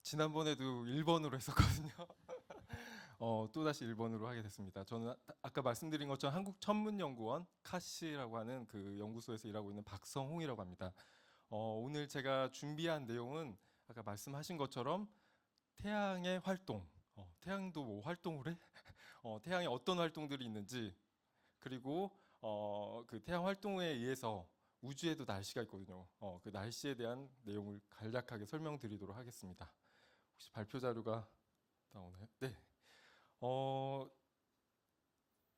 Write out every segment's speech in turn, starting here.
지난번에도 1번으로 했었거든요. 또다시 1번으로 하게 됐습니다. 저는 아까 말씀드린 것처럼 한국천문연구원 카시라고 하는 그 연구소에서 일하고 있는 박성홍이라고 합니다. 오늘 제가 준비한 내용은 아까 말씀하신 것처럼 태양의 활동, 태양도 뭐 활동을 해? 태양에 어떤 활동들이 있는지, 그리고 그 태양 활동에 의해서 우주에도 날씨가 있거든요. 그 날씨에 대한 내용을 간략하게 설명드리도록 하겠습니다. 혹시 발표 자료가 나오나요? 네. 어,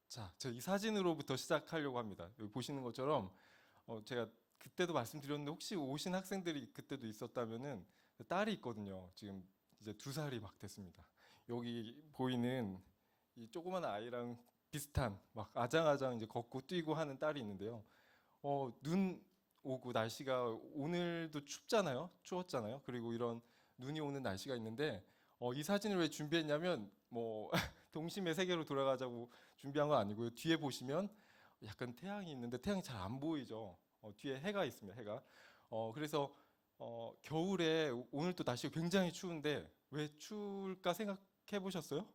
자, 저 이 사진으로부터 시작하려고 합니다. 여기 보시는 것처럼 제가 그때도 말씀드렸는데 혹시 오신 학생들이 그때도 있었다면은 딸이 있거든요. 지금 이제 2살이 막 됐습니다. 여기 보이는 이 조그만 아이랑 비슷한 막 아장아장 이제 걷고 뛰고 하는 딸이 있는데요. 눈 오고 날씨가 오늘도 춥잖아요. 추웠잖아요. 그리고 이런 눈이 오는 날씨가 있는데 이 사진을 왜 준비했냐면 뭐 동심의 세계로 돌아가자고 준비한 건 아니고요. 뒤에 보시면 약간 태양이 있는데 태양이 잘 안 보이죠. 뒤에 해가 있습니다. 해가. 그래서 겨울에 오늘 또 날씨가 굉장히 추운데 왜 추울까 생각해 보셨어요?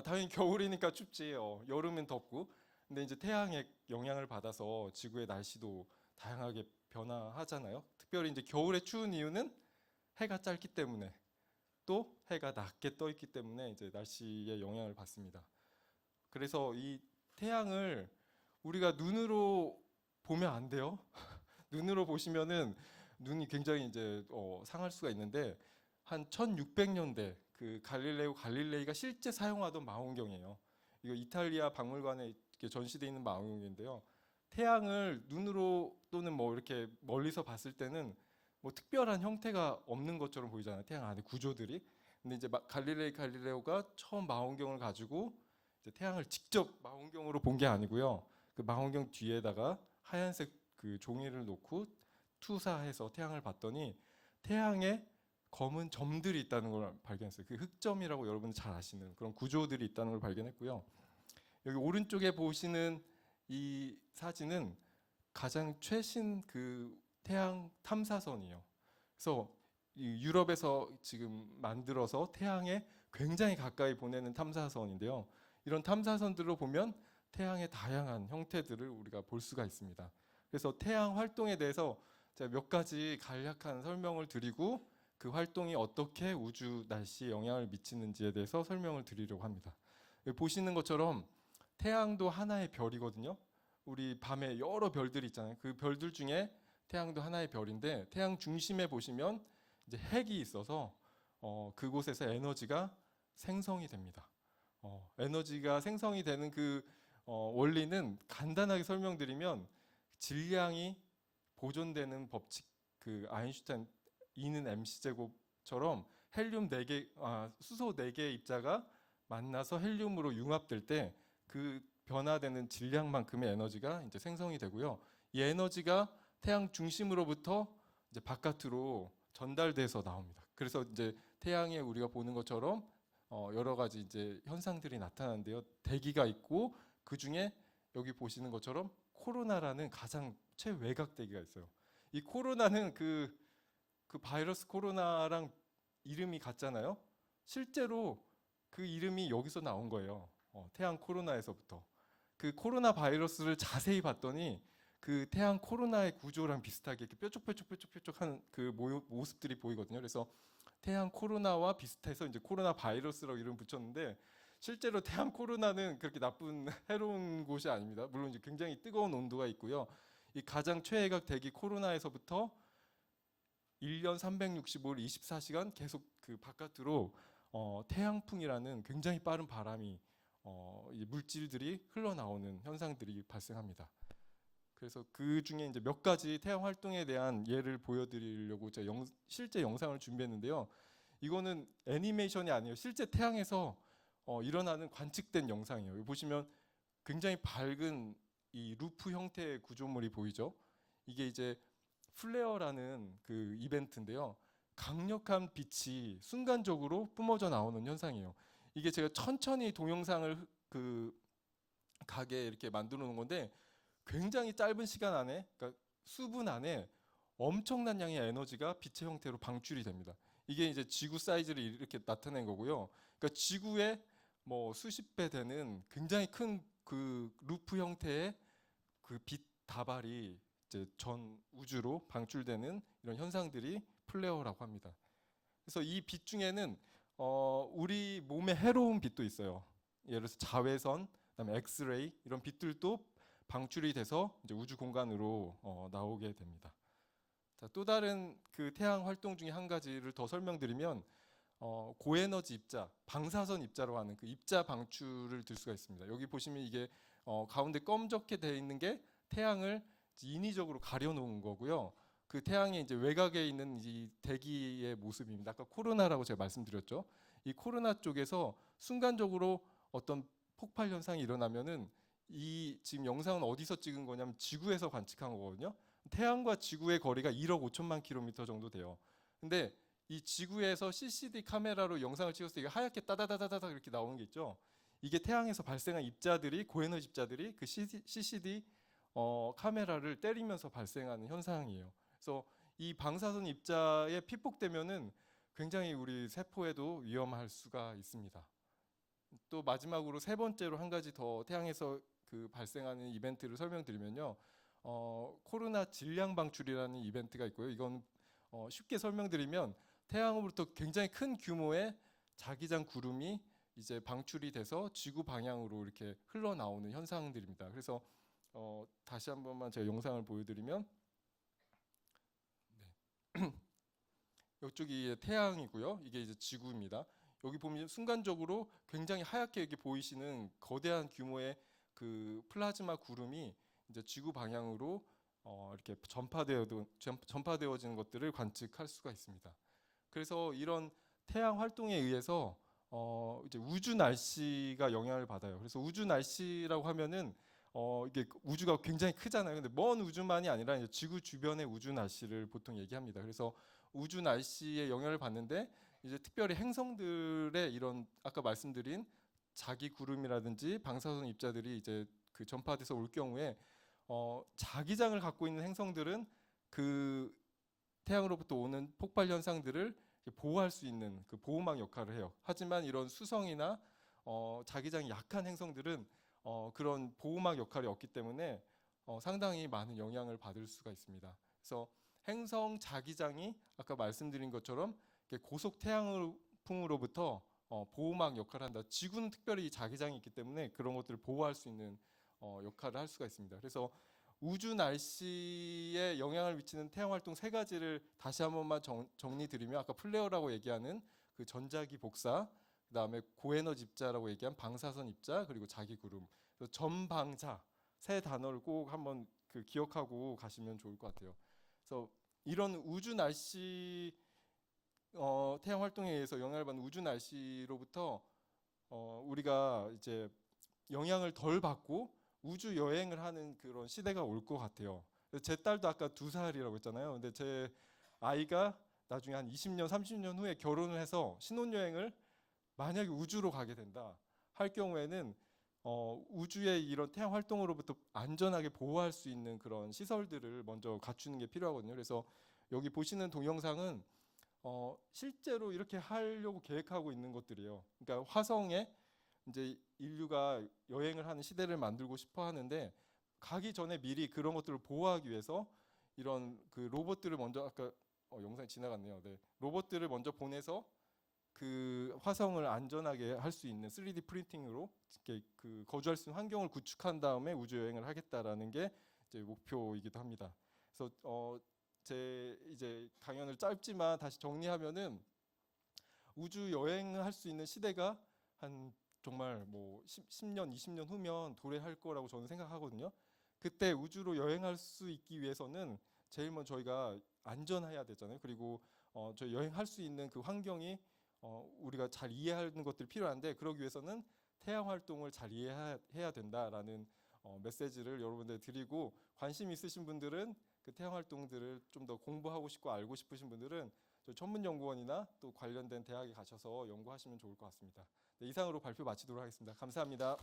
당연히 겨울이니까 춥지. 여름은 덥고. 근데 이제 태양의 영향을 받아서 지구의 날씨도 다양하게 변화하잖아요. 특별히 이제 겨울에 추운 이유는 해가 짧기 때문에 또 해가 낮게 떠 있기 때문에 이제 날씨에 영향을 받습니다. 그래서 이 태양을 우리가 눈으로 보면 안 돼요. 눈으로 보시면은 눈이 굉장히 이제 상할 수가 있는데 한 1600년대 그 갈릴레오 갈릴레이가 실제 사용하던 망원경이에요. 이거 이탈리아 박물관에 이렇게 전시되어 있는 망원경인데요. 태양을 눈으로 또는 뭐 이렇게 멀리서 봤을 때는 뭐 특별한 형태가 없는 것처럼 보이잖아요. 태양 안에 구조들이. 근데 이제 갈릴레오가 처음 망원경을 가지고 이제 태양을 직접 망원경으로 본 게 아니고요. 그 망원경 뒤에다가 하얀색 그 종이를 놓고 투사해서 태양을 봤더니 태양에 검은 점들이 있다는 걸 발견했어요. 그 흑점이라고 여러분 잘 아시는 그런 구조들이 있다는 걸 발견했고요. 여기 오른쪽에 보시는 이 사진은 가장 최신 그 태양 탐사선이에요. 그래서 유럽에서 지금 만들어서 태양에 굉장히 가까이 보내는 탐사선인데요. 이런 탐사선들로 보면 태양의 다양한 형태들을 우리가 볼 수가 있습니다. 그래서 태양 활동에 대해서 제가 몇 가지 간략한 설명을 드리고 그 활동이 어떻게 우주 날씨에 영향을 미치는지에 대해서 설명을 드리려고 합니다. 여기 보시는 것처럼 태양도 하나의 별이거든요. 우리 밤에 여러 별들이 있잖아요. 그 별들 중에 태양도 하나의 별인데 태양 중심에 보시면 이제 핵이 있어서 그곳에서 에너지가 생성이 됩니다. 에너지가 생성이 되는 그 원리는 간단하게 설명드리면 질량이 보존되는 법칙, 그 아인슈타인 E는 mc 제곱처럼 헬륨 4개, 수소 4개의 입자가 만나서 헬륨으로 융합될 때 그 변화되는 질량만큼의 에너지가 이제 생성이 되고요. 이 에너지가 태양 중심으로부터 이제 바깥으로 전달돼서 나옵니다. 그래서 이제 태양에 우리가 보는 것처럼 여러 가지 이제 현상들이 나타나는데요. 대기가 있고 그 중에 여기 보시는 것처럼 코로나라는 가장 최외곽 대기가 있어요. 이 코로나는 그 바이러스 코로나랑 이름이 같잖아요. 실제로 그 이름이 여기서 나온 거예요. 태양 코로나에서부터. 그 코로나 바이러스를 자세히 봤더니 그 태양 코로나의 구조랑 비슷하게 이렇게 뾰족뾰족한 그 모습들이 보이거든요. 그래서 태양 코로나와 비슷해서 이제 코로나 바이러스라고 이름 붙였는데 실제로 태양 코로나는 그렇게 나쁜 해로운 곳이 아닙니다. 물론 이제 굉장히 뜨거운 온도가 있고요. 이 가장 최애각 대기 코로나에서부터 1년 365일 24시간 계속 그 바깥으로 태양풍이라는 굉장히 빠른 바람이 이 물질들이 흘러나오는 현상들이 발생합니다. 그래서 그 중에 이제 몇 가지 태양 활동에 대한 예를 보여드리려고 제가 실제 영상을 준비했는데요. 이거는 애니메이션이 아니에요. 실제 태양에서 일어나는 관측된 영상이에요. 여기 보시면 굉장히 밝은 이 루프 형태의 구조물이 보이죠. 이게 이제 플레어라는 그 이벤트인데요. 강력한 빛이 순간적으로 뿜어져 나오는 현상이에요. 이게 제가 천천히 동영상을 가게 이렇게 만들어 놓은 건데 굉장히 짧은 시간 안에, 그러니까 수분 안에 엄청난 양의 에너지가 빛의 형태로 방출이 됩니다. 이게 이제 지구 사이즈를 이렇게 나타낸 거고요. 그러니까 지구의 뭐 수십 배 되는 굉장히 큰 그 루프 형태의 그 빛 다발이 이제 전 우주로 방출되는 이런 현상들이 플레어라고 합니다. 그래서 이 빛 중에는 우리 몸에 해로운 빛도 있어요. 예를 들어서 자외선, 그다음에 엑스레이 이런 빛들도 방출이 돼서 이제 우주 공간으로 나오게 됩니다. 자, 또 다른 그 태양 활동 중에 한 가지를 더 설명드리면 고에너지 입자, 방사선 입자로 하는 그 입자 방출을 들 수가 있습니다. 여기 보시면 이게 가운데 검적게 되어 있는 게 태양을 인위적으로 가려놓은 거고요. 그 태양의 이제 외곽에 있는 이 대기의 모습입니다. 아까 코로나라고 제가 말씀드렸죠. 이 코로나 쪽에서 순간적으로 어떤 폭발 현상이 일어나면은 이 지금 영상은 어디서 찍은 거냐면 지구에서 관측한 거거든요. 태양과 지구의 거리가 1억 5천만 킬로미터 정도 돼요. 근데 이 지구에서 CCD 카메라로 영상을 찍었을 때 이게 하얗게 따다다다다 이렇게 나오는 게 있죠. 이게 태양에서 발생한 입자들이 고에너지 입자들이 그 CCD 카메라를 때리면서 발생하는 현상이에요. 그래서 이 방사선 입자에 피폭되면은 굉장히 우리 세포에도 위험할 수가 있습니다. 또 마지막으로 세 번째로 한 가지 더 태양에서 그 발생하는 이벤트를 설명드리면요. 코로나 질량 방출이라는 이벤트가 있고요. 이건 쉽게 설명드리면 태양으로부터 굉장히 큰 규모의 자기장 구름이 이제 방출이 돼서 지구 방향으로 이렇게 흘러나오는 현상들입니다. 그래서 다시 한 번만 제가 영상을 보여드리면 네. 이쪽이 태양이고요. 이게 이제 지구입니다. 여기 보면 순간적으로 굉장히 하얗게 이렇게 보이시는 거대한 규모의 그 플라즈마 구름이 이제 지구 방향으로 이렇게 전파되어지는 것들을 관측할 수가 있습니다. 그래서 이런 태양 활동에 의해서 이제 우주 날씨가 영향을 받아요. 그래서 우주 날씨라고 하면은 이게 우주가 굉장히 크잖아요. 근데 먼 우주만이 아니라 이제 지구 주변의 우주 날씨를 보통 얘기합니다. 그래서 우주 날씨에 영향을 받는데 이제 특별히 행성들의 이런 아까 말씀드린 자기 구름이라든지 방사선 입자들이 이제 그 전파돼서 올 경우에 자기장을 갖고 있는 행성들은 그 태양으로부터 오는 폭발 현상들을 보호할 수 있는 그 보호막 역할을 해요. 하지만 이런 수성이나 자기장이 약한 행성들은 그런 보호막 역할이 없기 때문에 상당히 많은 영향을 받을 수가 있습니다. 그래서 행성 자기장이 아까 말씀드린 것처럼 고속 태양풍으로부터 보호막 역할을 한다. 지구는 특별히 자기장이 있기 때문에 그런 것들을 보호할 수 있는 역할을 할 수가 있습니다. 그래서 우주 날씨에 영향을 미치는 태양 활동 세 가지를 다시 한 번만 정리드리면 아까 플레어라고 얘기하는 그 전자기 복사, 그다음에 고에너지 입자라고 얘기한 방사선 입자, 그리고 자기 구름, 전방자 세 단어를 꼭 한번 그 기억하고 가시면 좋을 것 같아요. 그래서 이런 우주 날씨 태양 활동에 의해서 영향을 받는 우주 날씨로부터 우리가 이제 영향을 덜 받고 우주 여행을 하는 그런 시대가 올 것 같아요. 제 딸도 아까 2살이라고 했잖아요. 근데 제 아이가 나중에 한 20년, 30년 후에 결혼을 해서 신혼여행을 만약에 우주로 가게 된다 할 경우에는 우주의 이런 태양 활동으로부터 안전하게 보호할 수 있는 그런 시설들을 먼저 갖추는 게 필요하거든요. 그래서 여기 보시는 동영상은 실제로 이렇게 하려고 계획하고 있는 것들이에요. 그러니까 화성에 이제 인류가 여행을 하는 시대를 만들고 싶어 하는데 가기 전에 미리 그런 것들을 보호하기 위해서 이런 그 로봇들을 먼저 아까 영상이 지나갔네요. 네. 로봇들을 먼저 보내서 그 화성을 안전하게 할 수 있는 3D 프린팅으로 이렇게 그 거주할 수 있는 환경을 구축한 다음에 우주 여행을 하겠다라는 게 이제 목표이기도 합니다. 그래서 제 이제 강연을 짧지만 다시 정리하면은 우주 여행을 할 수 있는 시대가 한 정말 뭐 10년, 20년 후면 도래할 거라고 저는 생각하거든요. 그때 우주로 여행할 수 있기 위해서는 제일 먼저 저희가 안전해야 되잖아요. 그리고 저희 여행할 수 있는 그 환경이 우리가 잘 이해하는 것들이 필요한데 그러기 위해서는 태양 활동을 잘 이해해야 된다라는 메시지를 여러분들 드리고 관심 있으신 분들은 그 태양 활동들을 좀 더 공부하고 싶고 알고 싶으신 분들은 전문 연구원이나 또 관련된 대학에 가셔서 연구하시면 좋을 것 같습니다. 네, 이상으로 발표 마치도록 하겠습니다. 감사합니다.